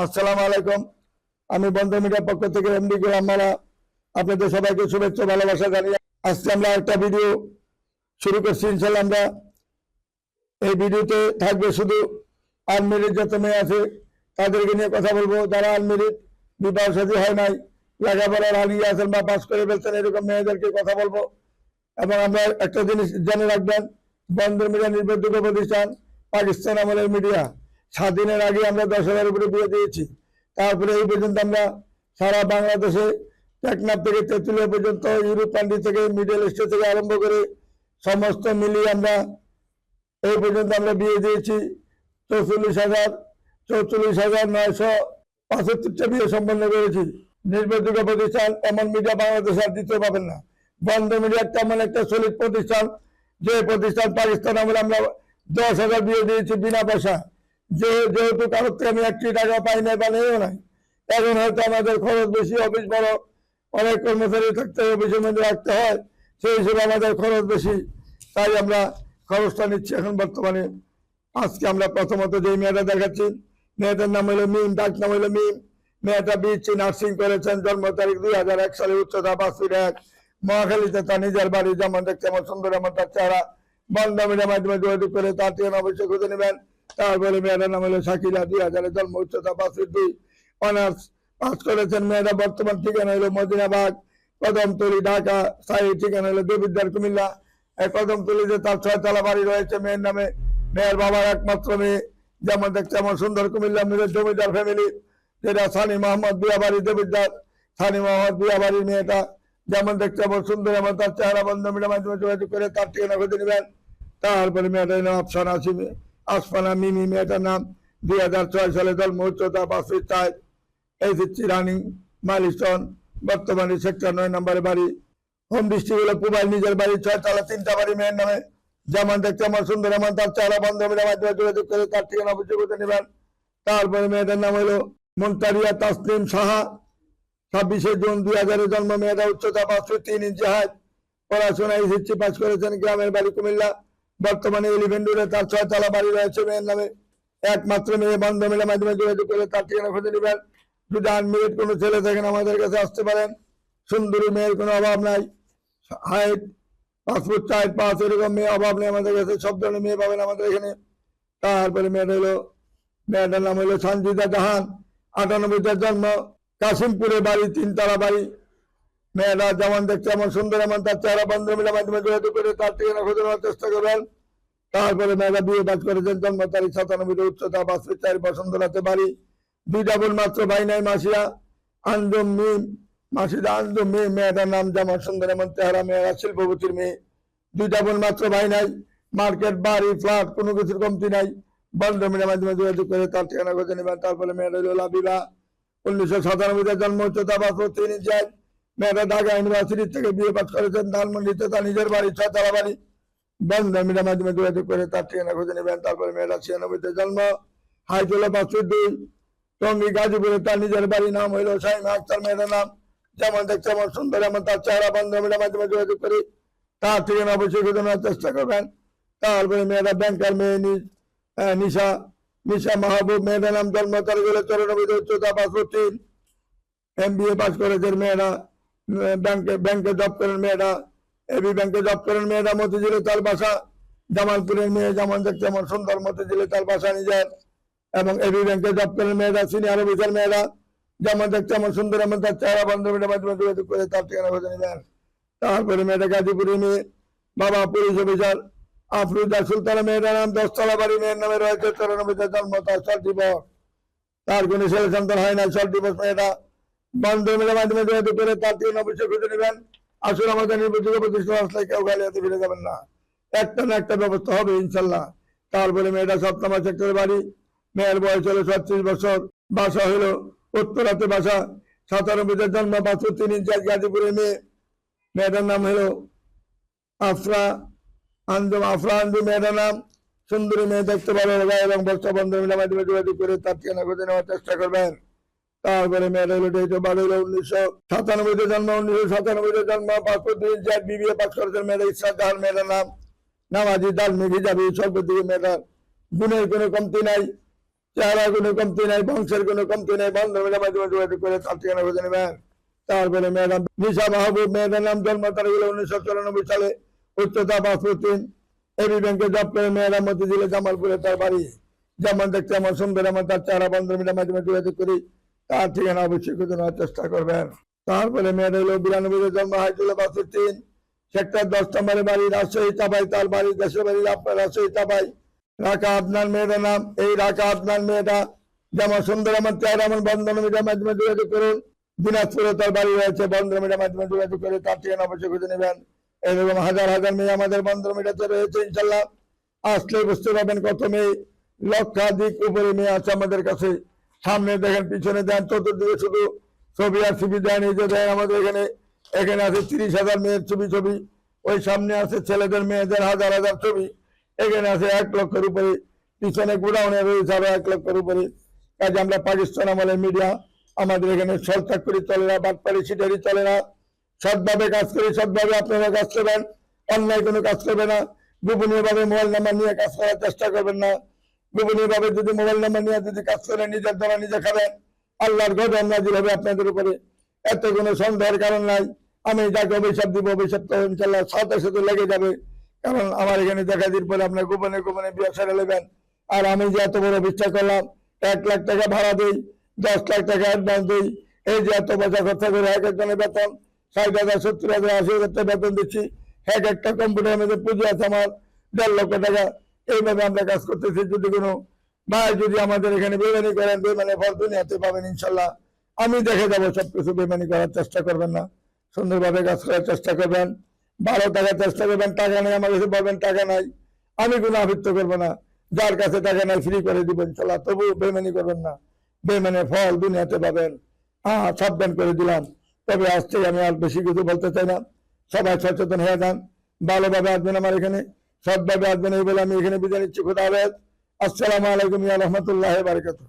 আসসালামু আলাইকুম। আমি বন্ধন মিডিয়ার পক্ষ থেকে এমডি গোলাম মালা আপনাদের সবাইকে শুভেচ্ছা ভালোবাসা জানিয়ে আজকে আমরা একটা ভিডিও শুরু করছি। ইনশাল্লাহ আমরা এই ভিডিওতে থাকবে শুধু আনমেরিড যত মেয়ে আছে তাদেরকে নিয়ে কথা বলবো, যারা আনমেরিড বিবাহ শাদী হয় নাই, লেখাপড়ার হারিয়ে আছেন বা পাস করে ফেলছেন, এরকম মেয়েদেরকে কথা বলবো। এবং আমরা একটা জিনিস জেনে রাখবেন, বন্ধন মিডিয়া নির্ভরযোগ্য প্রতিষ্ঠান, পাকিস্তান আমলের মিডিয়া। স্বাধীনের আগে আমরা 10,000 উপরে বিয়ে দিয়েছি। তারপরে এই পর্যন্ত আমরা সারা বাংলাদেশে টেকনাফ থেকে তেঁতুলিয়া পর্যন্ত, ইউরোপ কান্ট্রি থেকে, মিডল ইস্ট থেকে আরম্ভ করে সমস্ত মিলিয়ে আমরা এই পর্যন্ত আমরা বিয়ে দিয়েছি 44,975টা বিয়ে সম্পন্ন করেছি। নির্ভরযোগ্য প্রতিষ্ঠান, এমন মিডিয়া বাংলাদেশে আর দ্বিতীয় পাবেন না। বন্ধ মিডিয়া তেমন একটা সলিড প্রতিষ্ঠান, যে প্রতিষ্ঠান পাকিস্তান আমলে আমরা 10,000 বিয়ে দিয়েছি বিনা পয়সা। যেহেতু কারোর থেকে আমি 1 টাকা পাই নাই বা নেইও নাই, এখন হয়তো আমাদের খরচ বেশি, অফিস বড়, অনেক কর্মচারী থাকতে হয়, অফিসের মধ্যে রাখতে হয়, সেই হিসেবে আমাদের খরচ বেশি, তাই আমরা খরচটা নিচ্ছি এখন বর্তমানে। আজকে আমরা প্রথমত যে মেয়েটা দেখাচ্ছি, মেয়েটার নাম হলো মিম, ডাক নাম হলো মিম। মেয়েটা বিএসসি নার্সিং করেছেন, জন্ম তারিখ 2001 সালে, উচ্চতা 5 ফিট 1, মহাখালীতে তার নিজের বাড়ি। যেমন দেখতে এমন সুন্দর এমন তার চেহারা। বন্ধন মিডিয়ার মাধ্যমে যোগাযোগ করে তার ঠিকানা অবশ্যই খুঁজে নেবেন। তারপরে মেয়েটার নাম হলো শাকিলা, 2000 জন্ম, উচ্চতা 5 ফিট 2, অনার্স পাস করেছেন। মেয়েটা বর্তমান ঠিকানা হলো মদিনাবাগ, কদমতলী, ঢাকা। স্থায়ী ঠিকানা হলো দেবিদ্বার, কুমিল্লা। কদমতলীতে তার 6 তলা বাড়ি রয়েছে মেয়ের নামে। মেয়ের বাবার একমাত্র মেয়ে, যেমন দেখতে এমন সুন্দর, কুমিল্লা মেয়ের জমিদার ফ্যামিলি, যেটা সানি মোহাম্মদ বিয়াবাড়ি দেবিদ্বার। সানি মোহাম্মদ বিয়াবাড়ির মেয়েটা যেমন দেখতে এমন সুন্দর, এমন তার চেহারা। বন্ধন মিডিয়ার মাধ্যমে যোগাযোগ করে তার ঠিকানা খুঁজে নেবেন। তারপরে মেয়েটার নাম আফসানা আসফানা মিমি। মেয়েটার নাম 2006 সালে জন্ম, উচ্চতা 5 ফিট 4, এইচএসসি রানিং, মাইলস্টোন। বর্তমানে সেক্টর 9 নম্বরে বাড়ি। হোম ডিস্ট্রিক্ট হলো পুবাইল, নিজের বাড়ি। 6 তলা 3টা বাড়ি মেয়ের নামে। যেমন দেখতে আমার সুন্দর, এমন তার চেহারা। বন্ধন মিডিয়ার মাধ্যমে যোগাযোগ করে তার ঠিকানা অবশ্যই খুঁজে নেবেন। তারপরে মেয়েটার নাম হলো মুনতারিয়া তাসলিম সাহা, 26 জুন 2000 জন্ম। মেয়েটা উচ্চতা 5 ফিট 3 ইঞ্চি হাইট। পড়াশোনা এইচএসসি পাস করেছেন, গ্রামের বাড়ি কুমিল্লা। বর্তমানে এলিভেন রোডে তার 6 তলা বাড়ি রয়েছে মেয়ের নামে। একমাত্র মেয়ে। বন্ধন মিডিয়ার মাধ্যমে যোগাযোগ করে তার ঠিকানা খুঁজে নেবেন। যদি আনমেরিড কোনো ছেলে থাকেন আমাদের কাছে আসতে পারেন। সুন্দরী মেয়ের কোনো অভাব নাই। হাইট 5 ফুট 4, 5 এরকম মেয়ে অভাব নেই আমাদের কাছে। সব ধরনের মেয়ে পাবেন আমাদের এখানে। তারপরে মেয়েটার নাম হলো সঞ্জিদা জাহান, 98 জন্ম, কাশিমপুরে বাড়ি, 3 তলা বাড়ি। মেয়েরা যেমন দেখতে এমন সুন্দর, এমন তার চেহারা। বন্ধন মিডিয়ার মাধ্যমে যোগাযোগ করে তার ঠিকানা খুঁজে নেওয়ার চেষ্টা করবেন। তারপরে মেয়েরা বিয়ে পাস করেছেন, জন্ম তারিখ 97, উচ্চতা 5 ফিট 4, বসন্তলাতে বাড়ি। 2টা বোন মাত্র, ভাই নাই। মাসিয়া আঞ্জুম মিম, মাসিদা আঞ্জুম মিম। মেয়েটার নাম যেমন সুন্দর, এমন চেহারা। মেয়েরা শিল্পপতির মেয়ে। 2টা বোন মাত্র, ভাই নাই। মার্কেট, বাড়ি, ফ্ল্যাট, কোনো কিছুর কমতি নাই। বন্ধন মিডিয়ার মাধ্যমে যোগাযোগ করে তার ঠিকানা খুঁজে নেবেন। তারপরে মেয়েটা হলো লাবিবা, 1997 জন্ম, উচ্চতা 5 ফুট 3 ইঞ্চি। মেয়েটা ঢাকা ইউনিভার্সিটি থেকে বিয়ে পাস করেছেন, ধানমন্ডিতে তার নিজের বাড়ি, 6 তলা বাড়ি। বন্ধন মিডিয়ার মাধ্যমে যোগাযোগ করে তার ঠিকানা খুঁজে নেবেন। তারপরে মেয়েটা 96 জন্ম, হাইট হলো 5 ফিট 2, টঙ্গী গাজীপুরে তার নিজের বাড়ি। নাম হইল শাইমা আক্তার। মেয়েটার নাম যেমন দেখতে এমন সুন্দর, এমন তার চেহারা। বন্ধন মিডিয়ার মাধ্যমে যোগাযোগ করে তার ঠিকানা অবশ্যই খুঁজে নেওয়ার চেষ্টা করবেন। তারপরে মেয়েটা ব্যাংকার মেয়ে নিশা মাহবুব। মেয়েটার নাম, জন্ম তারিখ হলো 94, উচ্চতা 5 ফুট 3, MBA পাস করেছেন। মেয়েরা ব্যাংকে জব করেন। মেয়েরা এবি ব্যাংকে জব করেন। মেয়েরা মতিঝিলে তার বাসা। জামালপুরের মেয়ে, যেমন দেখতে এমন সুন্দর, মতিঝিলে তার বাসা নিজের, এবং এবি ব্যাংকে জব করেন। মেয়েরা সিনিয়র অফিসার। মেয়েরা যেমন দেখতে এমন সুন্দর, এমন তার চেহারা। বন্ধন মিডিয়ার মাধ্যমে যোগাযোগ করে তার ঠিকানা খুঁজে নেবেন। তারপরে মেয়েটা গাজীপুরের মেয়ে, বাবা পুলিশ অফিসার। আফরুজা সুলতানা। মেয়েটার নাম, 10 তলা বাড়ি। মেয়ের নামে রয়েছে 94 জন্ম, তার শর্ট ডিভোর্স। তার কোনো ছেলে সন্তান হয় না, শর্ট ডিভোর্স মেয়েটা। বন্ধন মিডিয়ার মাধ্যমে যোগাযোগ করে তার ঠিকানা অবশ্যই খুঁজে নেবেন। আসলে আমাদের নির্ভরযোগ্য প্রতিষ্ঠান আসলে কেউ গালিয়াতে ফিরে যাবেন না, একটা না একটা ব্যবস্থা হবে ইনশাল্লাহ। তারপরে মেয়েটা 7 নম্বর সেক্টরে বাড়ি। মেয়ের বয়স হলো 36 বছর। বাসা হলো উত্তরাতে বাসা। 97 জন্ম, 5 ফুট 3 ইঞ্চি। গাজীপুরের মেয়ে। মেয়েটার নাম হলো আফরা আঞ্জুম। মেয়েটার নাম। সুন্দরী মেয়ে, দেখতে ভালো লাগা এবং বর্ষা। বন্ধন মিডিয়ার মাধ্যমে যোগাযোগ করে তার ঠিকানা খুঁজে নেওয়ার চেষ্টা করবেন। তারপরে মেয়েটা হলো ডেট অফ বার্থ হলো 1997 জন্ম, 1997 জন্ম, 5 ফুট 2 ইঞ্চি। BBA পাস করেছেন। মেয়েটা ইসরাত জাহান। মেয়েটার নাম নামাজি, দাল মেঘি যাবি। সর্বদিকে মেয়েটার গুণের কোনো কমতি নাই। চেহারা কোনো কমতি নাই, বংশের কোনো কমতি নাই, বান্ধবীরা মাধ্যমে যোগাযোগ করে তার ঠিকানা খুঁজে নেবেন। তারপরে মেয়েরাম নিশা মাহবুব, মেয়েদের নাম, জন্ম তারিখ হলো 1994 সালে, উচ্চতা 5 ফুট 3, এবি ব্যাংকে জব করে মেয়েরা মতিঝিলে জামালপুরে তার বাড়ি। যেমন দেখতে আমার সুন্দর, আমার তার চেহারা বান্ধবীরা মাধ্যমে যোগাযোগ করি তার ঠিকানা অবশ্যই খুঁজে নেওয়ার চেষ্টা করবেন। তারপরে মেয়েদের হলো 92 জন্ম, হাইট হলো 5 ফুট 3, সেক্টর 10 নম্বরে বাড়ি, রাজশাহী চাপাই তার বাড়ি, দেশের বাড়ি আপনার রাজশাহী চাপাই। রাখা আপনার মেয়েদের নাম, এই রাখা আপনার মেয়েটা যেমন সুন্দর, আমার চেহারা আমার বন্ধনমিটার মাধ্যমে যোগাযোগ করুন। দিনাজপুরে তার বাড়ি রয়েছে, বন্ধনমিটার মাধ্যমে যোগাযোগ করে তার ঠিকানা অবশ্যই খুঁজে নেবেন। এরকম হাজার হাজার মেয়ে আমাদের বন্ধনমিটাতে রয়েছে, ইনশাল্লাহ আসলে বুঝতে পারবেন কত মেয়ে, লক্ষাধিক উপরে মেয়ে আছে আমাদের কাছে। সামনে দেখেন, পিছনে দেন, চতুর্দিকে শুধু ছবি আর ছবি দেন। এই যে দেন আমাদের এখানে, এখানে আছে 30,000 মেয়ের ছবি, ওই সামনে আছে ছেলেদের মেয়েদের হাজার হাজার ছবি, এখানে আছে 1 লক্ষের উপরে, পিছনে গোডাউনে রয়েছে আরো 1 লক্ষের উপরে। কাজে আমরা পাকিস্তান আমলের মিডিয়া, আমাদের এখানে সরকার করে চলে না, বাটপাড়ি সিটারি চলে না, সৎভাবে কাজ করি, সৎভাবে আপনারা কাজ করবেন, অন্যায় কোনো কাজ করবে না। গোপনীয় ভাবে মোবাইল নাম্বার নিয়ে কাজ করার চেষ্টা করবেন না। গোপনীয় ভাবে যদি মোবাইল নাম্বার নিয়ে যদি কাজ করে নিজের দ্বারা নিজে খাবেন, আল্লাহর গজব নাজিল হবে আপনাদের উপরে, এত কোনো সন্দেহের কারণ নাই। আমি যাকে অভিশাপ দিব, অভিশাপ তো ইনশাল্লাহ সাথে সাথে লেগে যাবে, কারণ আমার এখানে দেখা দিন পরে আপনার গোপনে গোপনে বিয়ে সেরে নেবেন। আর আমি যে এত বড় বিশ্বাস করলাম, 1 লাখ টাকা ভাড়া দিই, 10 লাখ টাকা অ্যাডভান্স দিই, এই যে এত পয়সা খরচা করে এক একজনের বেতন 60,000, 70,000, 80,000 বেতন দিচ্ছি, এক একটা কম্পিউটারের মধ্যে পুঁজি আছে আমার 1.5 লক্ষ টাকা। এইভাবে আমরা কাজ করতেছি। যদি কোনো ভাই যদি আমাদের এখানে বেমানি করেন, বেমানি ফল দুনিয়াতে পাবেন ইনশাল্লাহ। আমি দেখে যাবো সবকিছু, বেমানি করার চেষ্টা করবেন না, সুন্দরভাবে কাজ করার চেষ্টা করবেন, ভালো টাকার চেষ্টা করবেন। টাকা নেই আমার কাছে বলবেন টাকা নাই, আমি কোনো আবৃত্ত করবো না, যার কাছে টাকা নাই ফ্রি করে দিব ইনশাল্লাহ। তবু বেমানি করবেন না, বেমানের ফল দুনিয়াতে পাবেন। সাবধান করে দিলাম। তবে আজ থেকে আমি আর বেশি কিছু বলতে চাই না, সবাই সচেতন হয়ে যান, ভালোভাবে আসবেন আমার এখানে, সৎভাবে আসবেন, এই বলে আমি এখানে বিদায় নিচ্ছি। খুদা হাফেজ। আসসালামু আলাইকুম ওয়া রাহমাতুল্লাহি ওয়া বারাকাতুহু।